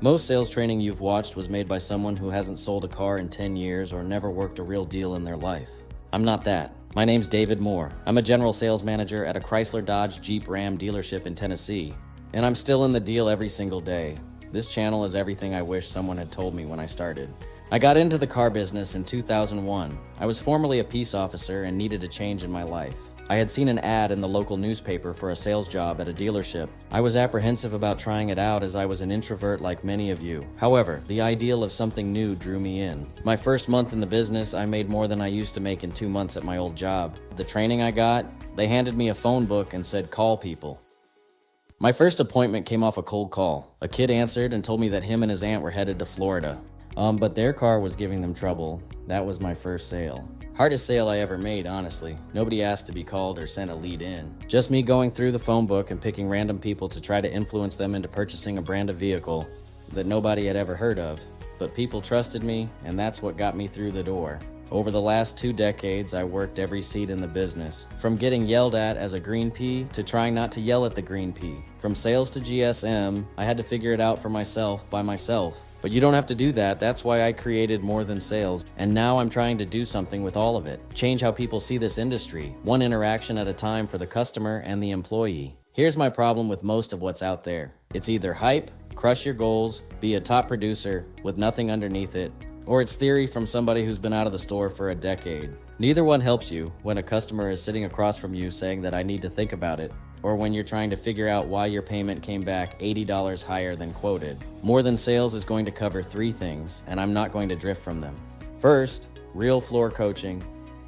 Most sales training you've watched was made by someone who hasn't sold a car in 10 years or never worked a real deal in their life. I'm not that. My name's David Moore. I'm a general sales manager at a Chrysler Dodge Jeep Ram dealership in Tennessee, and I'm still in the deal every single day. This channel is everything I wish someone had told me when I started. I got into the car business in 2001. I was formerly a peace officer and needed a change in my life. I had seen an ad in the local newspaper for a sales job at a dealership. I was apprehensive about trying it out as I was an introvert like many of you. However, the ideal of something new drew me in. My first month in the business, I made more than I used to make in 2 months at my old job. The training I got, they handed me a phone book and said, "Call people." My first appointment came off a cold call. A kid answered and told me that him and his aunt were headed to Florida. But their car was giving them trouble. That was my first sale. Hardest sale I ever made, honestly. Nobody asked to be called or sent a lead in. Just me going through the phone book and picking random people to try to influence them into purchasing a brand of vehicle that nobody had ever heard of. But people trusted me, and that's what got me through the door. Over the last 2 decades, I worked every seat in the business. From getting yelled at as a green pea to trying not to yell at the green pea. From sales to GSM, I had to figure it out for myself by myself. But you don't have to do that. That's why I created More Than Sales. And now I'm trying to do something with all of it. Change how people see this industry, one interaction at a time for the customer and the employee. Here's my problem with most of what's out there. It's either hype, crush your goals, be a top producer with nothing underneath it, or it's theory from somebody who's been out of the store for a decade. Neither one helps you when a customer is sitting across from you saying that I need to think about it, or when you're trying to figure out why your payment came back $80 higher than quoted. More Than Sales is going to cover 3 things, and I'm not going to drift from them. First, real floor coaching,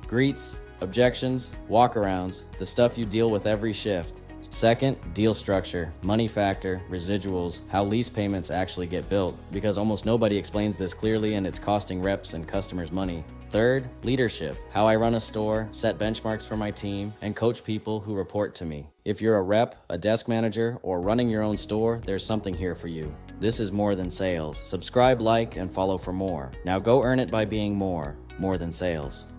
greets, objections, walkarounds, the stuff you deal with every shift. Second, deal structure, money factor, residuals, how lease payments actually get built, because almost nobody explains this clearly and it's costing reps and customers money. Third, leadership, how I run a store, set benchmarks for my team, and coach people who report to me. If you're a rep, a desk manager, or running your own store, there's something here for you. This is More Than Sales. Subscribe, like, and follow for more. Now go earn it by being more than sales.